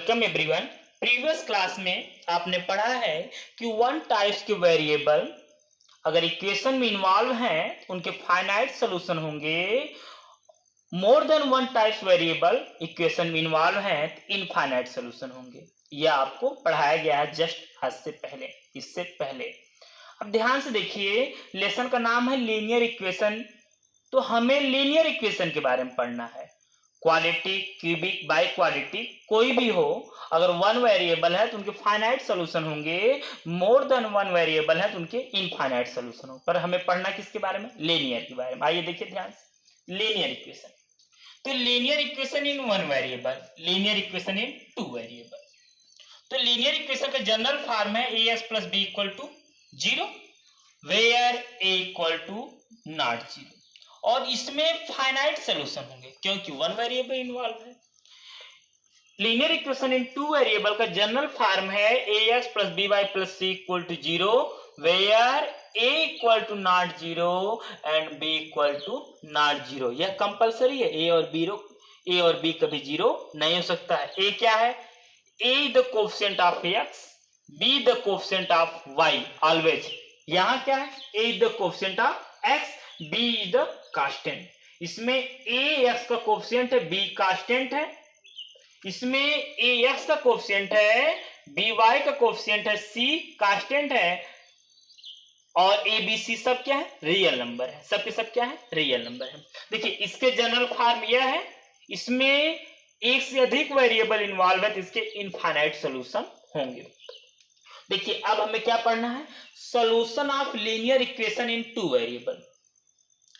Welcome everyone. Previous class में आपने पढ़ा है कि वन टाइप्स के वेरिएबल अगर इक्वेशन में इन्वॉल्व हैं उनके फाइनाइट सॉल्यूशन होंगे। More than one types variable equation में इन्वॉल्व हैं तो इनफाइनाइट सॉल्यूशन होंगे। यह आपको पढ़ाया गया है जस्ट आज से पहले, इससे पहले। अब ध्यान से देखिए, लेसन का नाम है लीनियर इक्वेशन। तो हमें लीनियर इक्वेशन के बारे में पढ़ना है। क्वाड्रेटिक, क्यूबिक, बाई क्वाड्रेटिक कोई भी हो, अगर वन वेरिएबल है तो उनके फाइनाइट सॉल्यूशन होंगे। मोर देन वन वेरिएबल है तो उनके इनफाइनाइट सॉल्यूशन होंगे। पर हमें पढ़ना किसके बारे में? लीनियर के बारे में। आइए देखिए ध्यान से, लीनियर इक्वेशन। तो linear equation in one variable, linear equation in two variable. तो लीनियर इक्वेशन का जनरल फॉर्म है a x plus b equal to zero, where a equal to not zero. और इसमें फाइनाइट सॉल्यूशन होंगे क्योंकि one variable involve है। Linear equation in two variable का general form है a x plus b y plus c equal to zero, where a equal to not zero and B equal to not zero. यह compulsory है। A और B कभी zero नहीं हो सकता है। ए क्या है? A the coefficient of X, B the coefficient of Y always. यहां क्या है? A the coefficient of X, B the constant. इसमें ए एक्स का कोएफिशिएंट है, बी कांस्टेंट है। इसमें ए एक्स का कोएफिशिएंट है, बी वाई का कोएफिशिएंट है, सी कांस्टेंट है। और ए बी सी सब क्या है? रियल नंबर है। सब के सब क्या है? रियल नंबर है। देखिए इसके जनरल फॉर्म यह है। इसमें एक से अधिक वेरिएबल इन्वॉल्व है तो इसके इनफाइनाइट सॉल्यूशन होंगे। देखिए अब हमें क्या पढ़ना है? Solution of linear equation in two variable.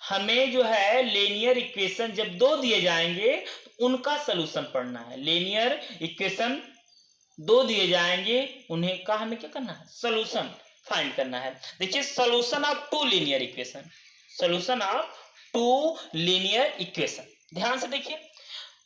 हमें जो है लीनियर इक्वेशन जब दो दिए जाएंगे तो उनका सॉल्यूशन पढ़ना है। लीनियर इक्वेशन दो दिए जाएंगे, उन्हें का हमें क्या करना है? सॉल्यूशन फाइंड करना है। देखिए solution of two linear equation, solution of two linear equation. ध्यान से देखिए,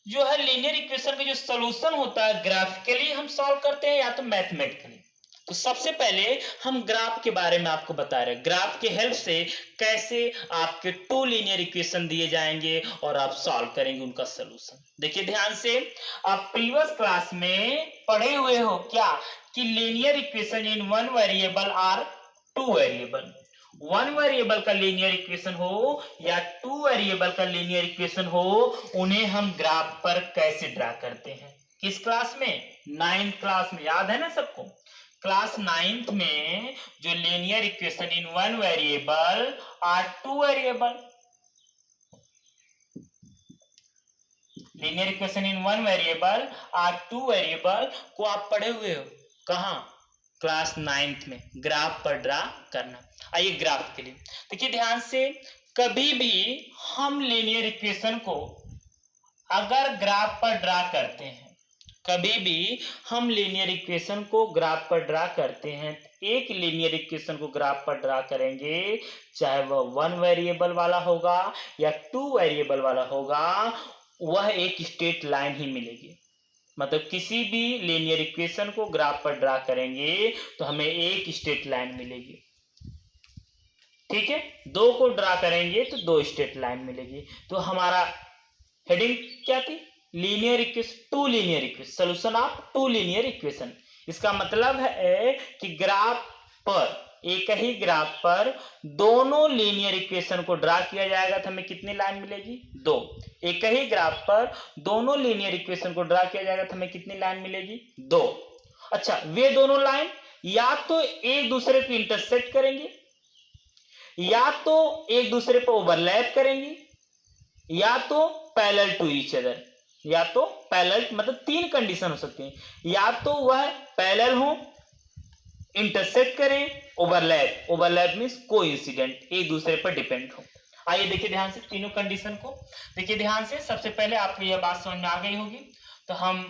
जो है लीनियर इक्वेशन का जो सॉल्यूशन होता है ग्राफिकली हम सॉल्व करते हैं या तो मैथमेटिकली। तो सबसे पहले हम ग्राफ के बारे में आपको बता रहे हैं। ग्राफ के हेल्प से कैसे आपके टू लीनियर इक्वेशन दिए जाएंगे और आप सॉल्व करेंगे उनका सॉल्यूशन। देखिए ध्यान से, आप प्रीवियस क्लास में पढ़े हुए हो क्या कि linear equation in one variable or two variable. One variable का लीनियर इक्वेशन हो या टू वेरिएबल का लीनियर इक्वेशन हो, उन्हें हम ग्राफ पर कैसे ड्रा करते हैं। किस क्लास में? 9th क्लास में। याद है ना सबको? क्लास 9th में जो linear equation in one variable or two variable, linear equation in one variable or two variable को आप पढ़े हुए हो। कहां? क्लास 9th में। ग्राफ पर ड्रा करना। आइए ग्राफ के लिए देखिए ध्यान से, कभी भी हम लीनियर इक्वेशन को अगर ग्राफ पर ड्रा करते हैं, कभी भी हम लीनियर इक्वेशन को ग्राफ पर ड्रा करते हैं, एक लीनियर इक्वेशन को ग्राफ पर ड्रा करेंगे, चाहे वह वन वेरिएबल वाला होगा या टू वेरिएबल वाला होगा, वह एक स्ट्रेट लाइन ही मिलेगी। मतलब किसी भी लीनियर इक्वेशन को ग्राफ पर ड्रा करेंगे तो हमें एक स्ट्रेट लाइन मिलेगी। ठीक है, दो को ड्रा करेंगे तो दो स्ट्रेट लाइन मिलेगी। तो हमारा हेडिंग क्या थी? Linear equation, two linear equation, solution of two linear equation. इसका मतलब है कि ग्राफ पर, एक ही ग्राफ पर दोनों लीनियर इक्वेशन को ड्रा किया जाएगा तो हमें कितनी लाइन मिलेगी? दो। एक ही ग्राफ पर दोनों लीनियर इक्वेशन को ड्रा किया जाएगा तो हमें कितनी लाइन मिलेगी? दो। अच्छा, वे दोनों लाइन या तो एक दूसरे को इंटरसेक्ट करेंगे, या तो एक दूसरे पर ओवरलैप करेंगी, या तो पैरेलल टू ईच अदर। या तो पैरेलल मतलब तीन कंडीशन हो सकती हैं, या तो वह पैरेलल हो, इंटरसेक्ट करें, ओवरलैप, ओवरलैप मींस कोइंसिडेंट, एक दूसरे पर डिपेंड हो। आइए देखिए ध्यान से तीनों कंडीशन को। देखिए ध्यान से, सबसे पहले आपको यह बात समझ में आ गई होगी। तो हम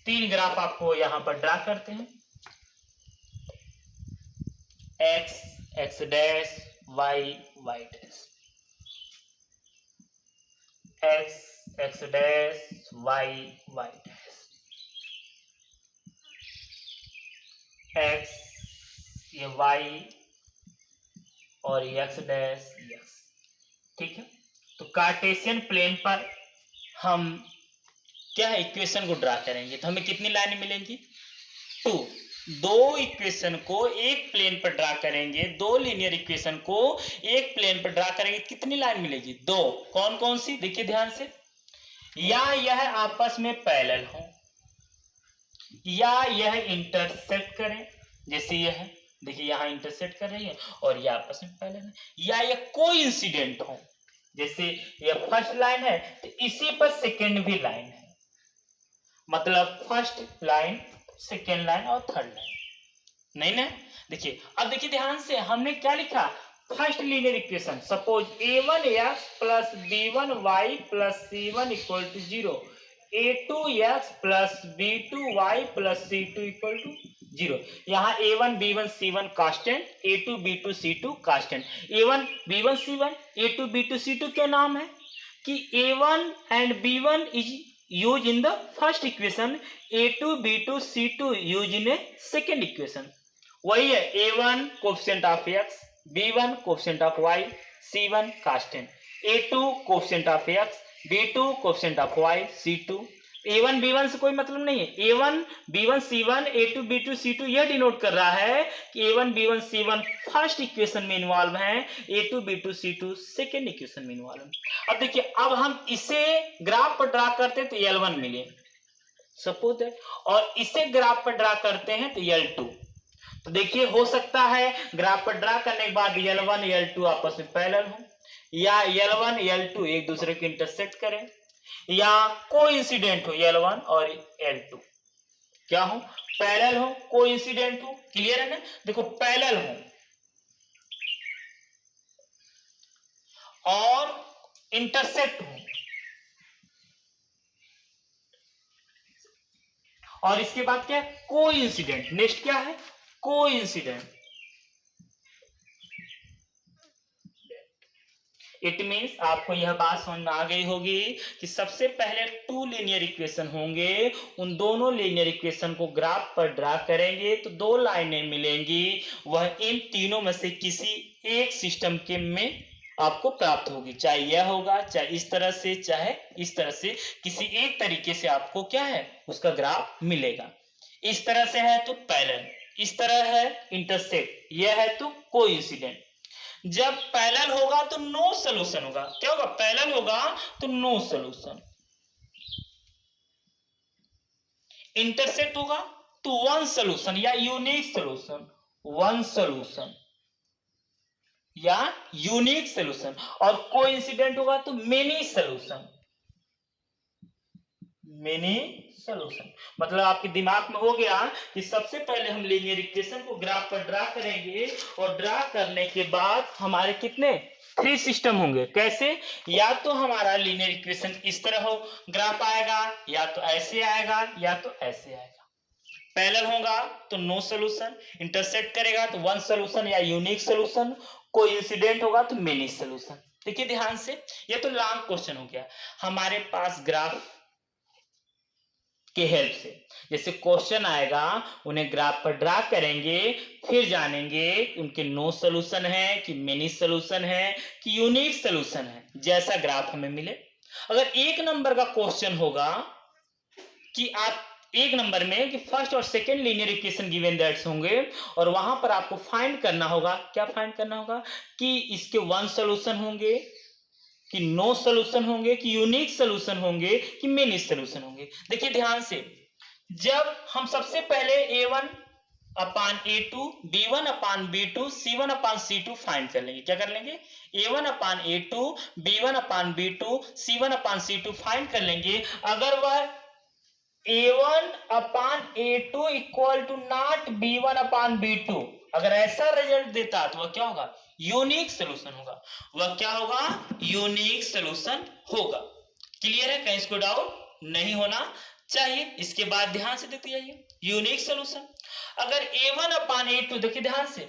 तीन ग्राफ आपको यहां पर ड्रा करते हैं। X, x dash, y, y dash, x, x dash, y, y dash, x, ये वाई और ये एक्स डैश, एक्स। ठीक है, तो कार्टेशियन प्लेन पर हम क्या है, इक्वेशन को ड्रा करेंगे तो हमें कितनी लाइनें मिलेंगी, 2। दो इक्वेशन को एक प्लेन पर ड्रा करेंगे, दो लीनियर इक्वेशन को एक प्लेन पर ड्रा करेंगे, कितनी लाइन मिलेगी, 2। कौन कौन सी, देखिए ध्यान से, या यह आपस में पैरेलल हो, या यह इंटरसेक्ट करें, जैसे यह है, देखिए यहां इंटरसेक्ट कर रही है और यह आपस में पैरेलल है, या यह कोइंसिडेंट हो, जैसे यह फर्स्ट लाइन है तो इसी पर सेकंड भी लाइन है, मतलब फर्स्ट लाइन, सेकेंड लाइन और थर्ड लाइन, नहीं ना। देखिए अब देखिए ध्यान से, हमने क्या लिखा, first linear equation, suppose a1x plus b1y plus c1 equal to 0, a2x plus b2y plus c2 equal to 0। यहाँ a1 b1 c1 constant, a2 b2 c2 constant, a1 b1 c1 a2 b2 c2 क्या नाम है कि a1 and b1 is used in the first equation, a2 b2 c2 used in a second equation। वही है, a1 coefficient of x, b1 coefficient of y, c1 constant, a2 coefficient of x, b2 coefficient of y, c2। a1 b1 से कोई मतलब नहीं है, a1 b1 c1 a2 b2 c2 यह denote कर रहा है कि a1 b1 c1 first equation में इन्वॉल्व है, a2 b2 c2 second equation में इन्वॉल्व है। अब देखिए, अब हम इसे ग्राफ पर ड्रा करते हैं तो L1 मिले, सपोज दैट, और इसे ग्राफ पर ड्रा करते हैं तो L2। तो देखिए हो सकता है ग्राफ पर ड्रा करने के बाद L1 L2 आपस में पैरेलल हो, या L1 L2 एक दूसरे को इंटरसेक्ट करें, या कोइंसिडेंट हो L1 और L2, क्या हो, पैरेलल हो, कोइंसिडेंट हो, क्लियर है ना। देखो पैरेलल हो और इंटरसेक्ट हो, और इसके बाद क्या है, कोइंसिडेंट। नेक्स्ट क्या है, कोइंसिडेंट। इट मीन्स आपको यह बात समझ में आ गई होगी कि सबसे पहले टू लीनियर इक्वेशन होंगे, उन दोनों लीनियर इक्वेशन को ग्राफ पर ड्रा करेंगे तो दो लाइनें मिलेंगी, वह इन तीनों में से किसी एक सिस्टम के में आपको प्राप्त होगी, चाहे यह होगा, चाहे इस तरह से, चाहे इस तरह से, किसी एक तरीके से आपको क्या है, उसका ग्राफ मिलेगा। इस तरह से है तो पैरेलल, इस तरह है इंटरसेक्ट, यह है तो कोइंसिडेंट। जब पैरेलल होगा तो नो सॉल्यूशन होगा, क्या होगा, पैरेलल होगा तो नो सॉल्यूशन, इंटरसेक्ट होगा तो वन सॉल्यूशन या यूनिक सॉल्यूशन, वन सॉल्यूशन या यूनिक सॉल्यूशन, और कोइंसिडेंट होगा तो मेनी सॉल्यूशन, मेनी सॉल्यूशन। मतलब आपके दिमाग में हो गया कि सबसे पहले हम लीनियर इक्वेशन को ग्राफ पर ड्रा करेंगे, और ड्रा करने के बाद हमारे कितने, 3 सिस्टम होंगे। कैसे, या तो हमारा लीनियर इक्वेशन इस तरह हो ग्राफ आएगा, या तो ऐसे आएगा, या तो ऐसे आएगा। पैरेलल होगा तो नो सॉल्यूशन, इंटरसेक्ट करेगा तो वन सॉल्यूशन या यूनिक सॉल्यूशन, कोइंसिडेंट होगा तो मेनी सॉल्यूशन। देखिए ध्यान से, ये तो लॉन्ग क्वेश्चन हो गया। हमारे पास ग्राफ के हेल्प से जैसे क्वेश्चन आएगा, उन्हें ग्राफ पर ड्रा करेंगे, फिर जानेंगे उनके नो सॉल्यूशन है कि मेनी सॉल्यूशन है कि यूनिक सॉल्यूशन है, जैसा ग्राफ हमें मिले। अगर 1 नंबर का क्वेश्चन होगा कि आप 1 नंबर में कि फर्स्ट और second linear equation given that's होंगे, और वहां पर आपको फाइंड करना होगा, क्या फाइंड करना होगा कि इसके वन सॉल्यूशन होंगे कि नो सॉल्यूशन होंगे कि यूनिक सॉल्यूशन होंगे कि मेनी सॉल्यूशन होंगे। देखिए ध्यान से, जब हम सबसे पहले a1 upon a2 b1 upon b2 c1 upon c2 find कर लेंगे, क्या कर लेंगे, a1 upon a2 b1 upon b2 c1 upon c2 find कर लेंगे। अगर वह a1 upon a2 equal to not b1 upon b2, अगर ऐसा रिजल्ट देता तो वह क्या होगा, यूनिक सॉल्यूशन होगा, वह क्या होगा, यूनिक सॉल्यूशन होगा। क्लियर है, कहीं इसको डाउट नहीं होना चाहिए। इसके बाद ध्यान से देखते जाइए, यूनिक सॉल्यूशन अगर a1 अपान a2, देखिए ध्यान से,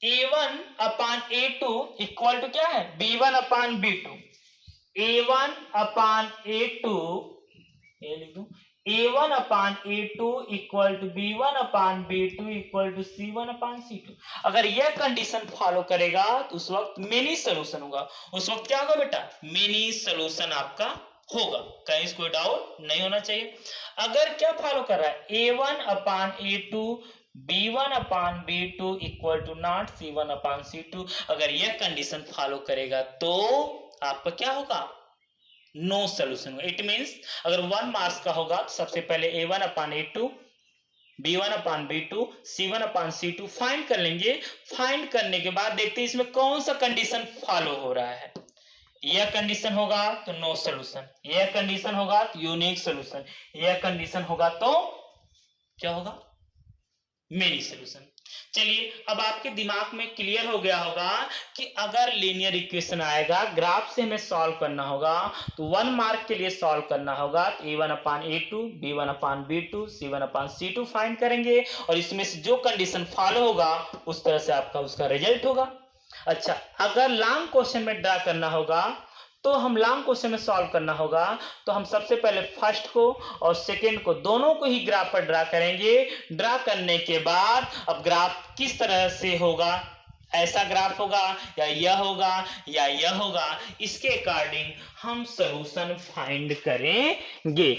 a1 upon a2 equal to क्या है, b1 upon b2, a1 upon a2, ये लिख दूं, a1 upon a2 equal to b1 upon b2 equal to c1 upon c2। अगर यह कंडीशन फॉलो करेगा तो उस वक्त मेनी सॉल्यूशन होगा, उस वक्त क्या होगा बेटा, मेनी सॉल्यूशन आपका होगा, कहीं कोई डाउट नहीं होना चाहिए। अगर क्या फॉलो कर रहा है, A1 upon A2 B1 upon B2 equal to not C1 upon C2, अगर यह कंडीशन फॉलो करेगा तो आपका क्या होगा, नो सोल्यूशन। इट मींस अगर 1 मार्क्स का होगा तो सबसे पहले A1 upon A2 B1 upon B2 C1 upon C2 find कर लेंगे। फाइंड करने के बाद देखते हैं इसमें कौन सा कंडीशन फॉलो हो रहा है। यह कंडीशन होगा तो नो सोल्यूशन, यह कंडीशन होगा तो यूनिक सोल्यूशन, यह कंडीशन होगा तो क्या होगा, मेनी सोल्यूशन। चलिए अब आपके दिमाग में क्लियर हो गया होगा कि अगर लीनियर इक्वेशन आएगा, ग्राफ से हमें सॉल्व करना होगा, तो 1 मार्क के लिए सॉल्व करना होगा, तो A1 upon A2 B1 upon B2 C1 upon C2 find करेंगे और इसमें से जो कंडीशन फॉलो होगा उस तरह से आपका उसका रिजल्ट होगा। अच्छा, अगर लॉन्ग क्वेश्चन में ड्रा करना होगा तो हम लॉन्ग क्वेश्चन में सॉल्व करना होगा, तो हम सबसे पहले फर्स्ट को और सेकंड को दोनों को ही ग्राफ पर ड्रा करेंगे। ड्रा करने के बाद अब ग्राफ किस तरह से होगा, ऐसा ग्राफ होगा या यह होगा या यह होगा, इसके अकॉर्डिंग हम सॉल्यूशन फाइंड करेंगे।